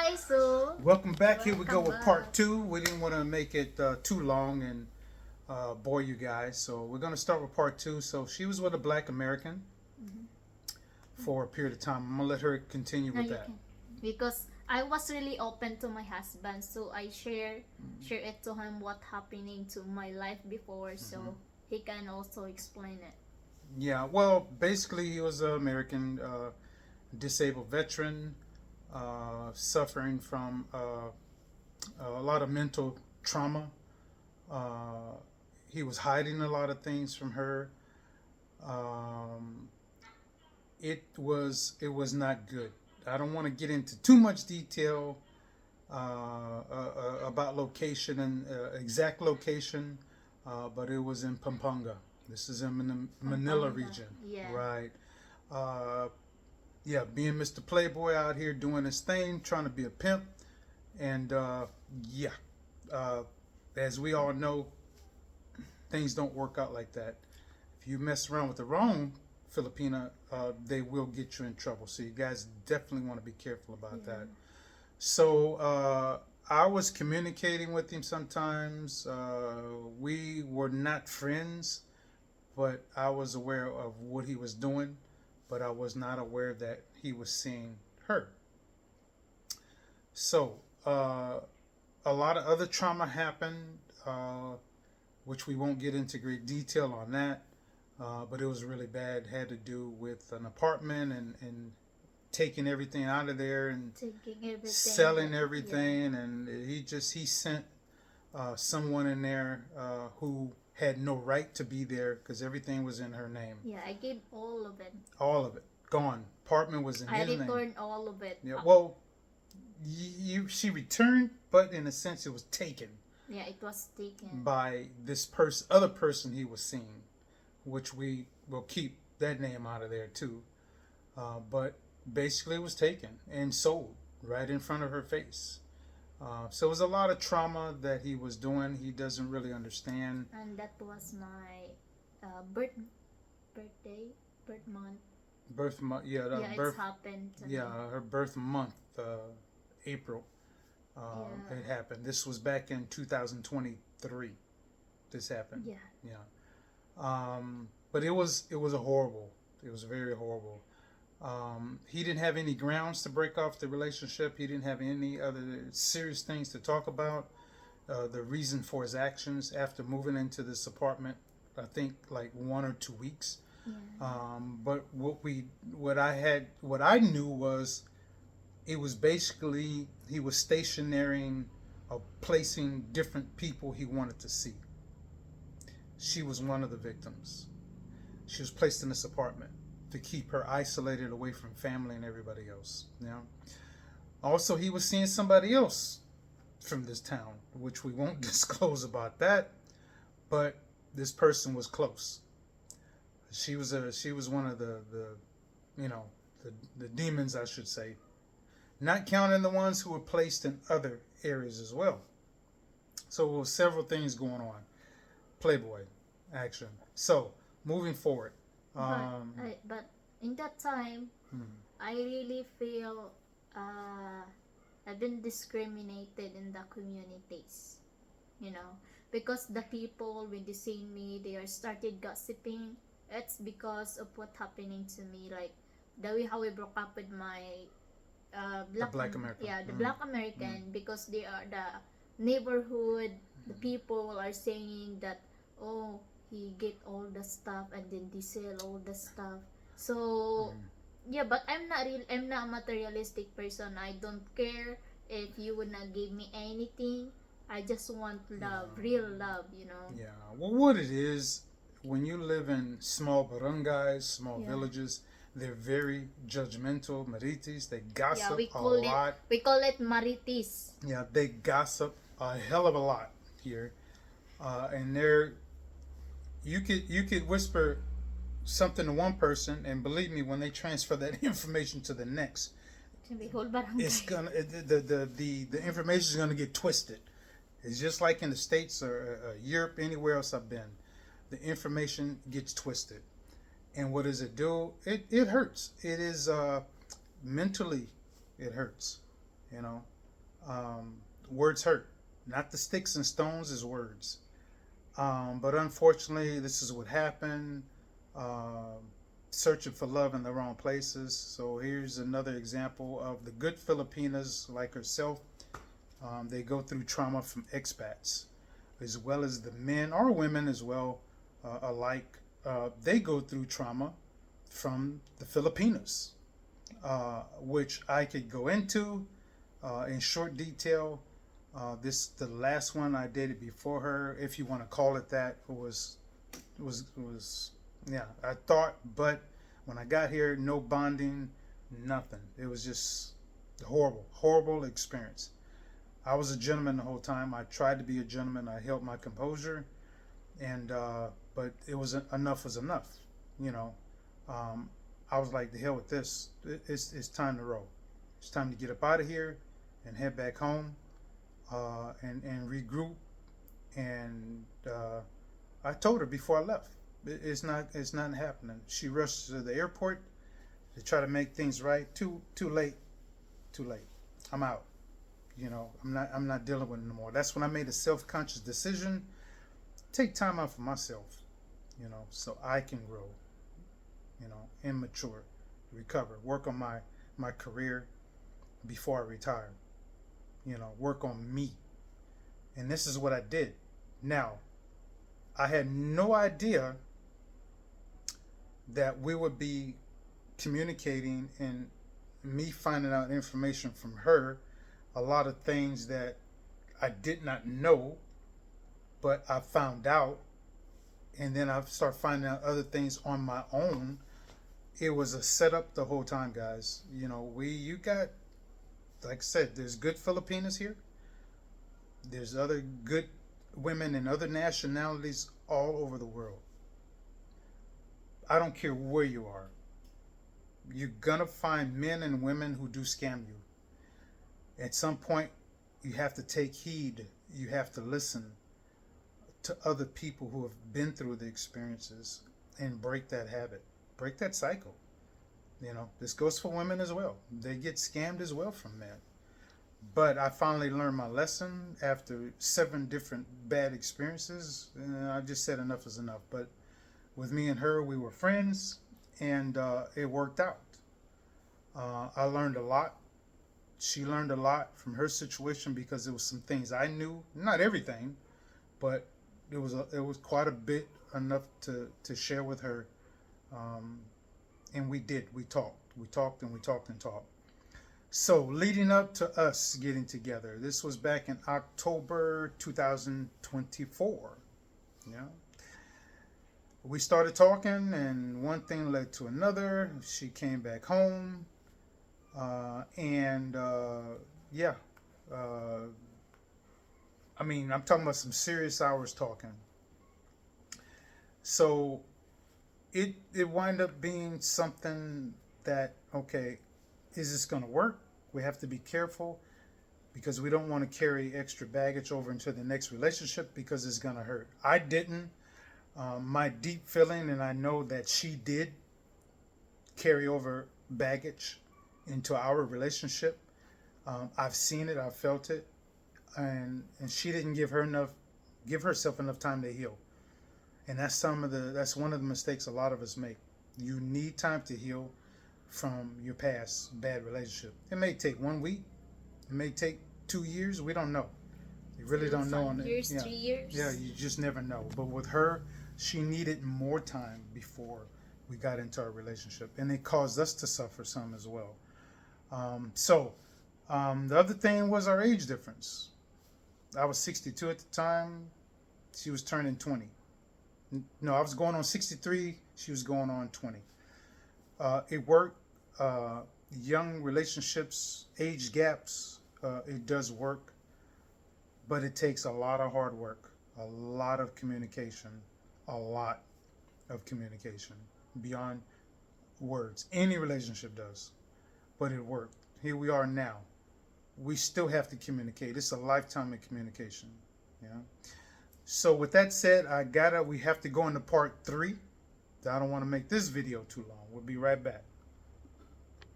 guys. So Welcome back. Here we go welcome with part back. two. We didn't want to make it too long and bore you guys, so we're going to start with part two. So she was with a black American for a period of time. I'm going to let her continue No, with you that. can because I was really open to my husband, so I share it to him what happening to my life before, so he can also explain it. Yeah, well, basically, he was an American disabled veteran suffering from a lot of mental trauma. Uh, he was hiding a lot of things from her. Um, it was not good. I don't want to get into too much detail about location and exact location, but it was in Pampanga. This is in the Manila Pampanga. region, Yeah. right? Uh, yeah, being Mr. Playboy out here doing his thing, trying to be a pimp, and yeah, uh, as we all know, things don't work out like that. If you mess around with the wrong Filipina, they will get you in trouble. So you guys definitely want to be careful about that. So I was communicating with him sometimes. We were not friends, but I was aware of what he was doing, but I was not aware that he was seeing her. So a lot of other trauma happened, which we won't get into great detail on that. But it was really bad. It had to do with an apartment and taking everything out of there and Taking everything. selling Yeah. everything. And he sent someone in there who had no right to be there because everything was in her name. Yeah, I gave all of it. All of it gone. Apartment was in I his name. returned all of it. Yeah. Well, she returned, but in a sense, it was taken Yeah, it was taken. by this other person he was seeing, which we will keep that name out of there too. But basically, it was taken and sold right in front of her face. So it was a lot of trauma that he was doing. He doesn't really understand. And that was my birthday, birth month. Birth month, yeah, Yeah, birth, it's happened to yeah, me. her birth month, April. Yeah. It happened. This was back in 2023. This happened. Yeah. Yeah. But it was a horrible. It was very horrible. He didn't have any grounds to break off the relationship. He didn't have any other serious things to talk about. The reason for his actions after moving into this apartment, I think like 1 or 2 weeks. Yeah. But what I knew was it was basically he was stationaring or placing different people he wanted to see. She was one of the victims. She was placed in this apartment to keep her isolated away from family and everybody else. You know? Also, he was seeing somebody else from this town, which we won't disclose about that, but this person was close. She was one of the you know the demons, I should say, not counting the ones who were placed in other areas as well. So there were several things going on. Playboy action. So moving forward. But in that time, hmm, I really feel uh, I've been discriminated in the communities, you know, because the people when they see me, they are started gossiping. It's because of what happening to me, like the way how I broke up with my Black American. yeah, the Black American, because they are the neighborhood. The people are saying that, oh, he get all the stuff and then they sell all the stuff. So yeah, but I'm not a materialistic person. I don't care if you would not give me anything. I just want love, real love, you know. Yeah. Well, what it is, when you live in small barangays, small Yeah. villages, they're very judgmental. Maritis, they Yeah, gossip we a call lot. it maritis. Yeah, they gossip a hell of a lot here, and you could whisper something to one person, and believe me, when they transfer that information to the next, Sabi, whole barangay. it's gonna the information is gonna get twisted. It's just like in the States or Europe, anywhere else I've been, the information gets twisted, and what does it do? It hurts. It is mentally, it hurts. You know, Words hurt. Not the sticks and stones, is words. But unfortunately, this is what happened. Uh, Searching for love in the wrong places. So here's another example of the good Filipinas like herself. They go through trauma from expats, as well as the men or women as well, alike. They go through trauma from the Filipinos, which I could go into in short detail. This the last one I dated before her, if you want to call it that, was yeah. I thought, but when I got here, no bonding, nothing. It was just horrible experience. I was a gentleman the whole time. I tried to be a gentleman. I held my composure, and but it was enough was enough. You know, I was like, the hell with this. It's time to roll. It's time to get up out of here and head back home, and regroup. And I told her before I left, it's not happening. She rushed to the airport to try to make things right. Too late. I'm out. You know, I'm not dealing with it anymore. That's when I made a self-conscious decision. Take time out for myself, you know, so I can grow, you know, and mature, recover, work on my career before I retire. You know, work on me. And this is what I did. Now, I had no idea that we would be communicating and me finding out information from her, a lot of things that I did not know, but I found out, and then I started finding out other things on my own. It was a setup the whole time, guys. You know, you got, like I said, there's good Filipinas here. There's other good women and other nationalities all over the world. I don't care where you are. You're gonna find men and women who do scam you. At some point, you have to take heed. You have to listen to other people who have been through the experiences and break that habit, break that cycle. You know, this goes for women as well. They get scammed as well from men. But I finally learned my lesson after 7 different bad experiences. And I just said enough is enough. But with me and her, we were friends, and it worked out. I learned a lot. She learned a lot from her situation because there was some things I knew, not everything, but it was quite a bit, enough to share with her. And we talked and we talked. So leading up to us getting together, this was back in October 2024. Yeah, we started talking, and one thing led to another. She came back home, and yeah, I mean, I'm talking about some serious hours talking. So it wind up being something that, okay, is this going to work? We have to be careful because we don't want to carry extra baggage over into the next relationship because it's going to hurt. I didn't. My deep feeling, and I know that she did carry over baggage into our relationship. I've seen it, I've felt it, and she didn't give herself enough time to heal. And that's one of the mistakes a lot of us make. You need time to heal from your past bad relationship. It may take 1 week, it may take 2 years. We don't know. You really don't know. 5 years, 3 years. Yeah, you just never know. But with her, she needed more time before we got into our relationship, and it caused us to suffer some as well. The other thing was our age difference. I was 62 at the time. She was turning 20. No, I was going on 63. She was going on 20. It worked. Young relationships, age gaps, it does work. But it takes a lot of hard work, a lot of communication, beyond words. Any relationship does. But it worked. Here we are now. We still have to communicate. It's a lifetime of communication. Yeah. So with that said, we have to go into part 3. I don't want to make this video too long. We'll be right back.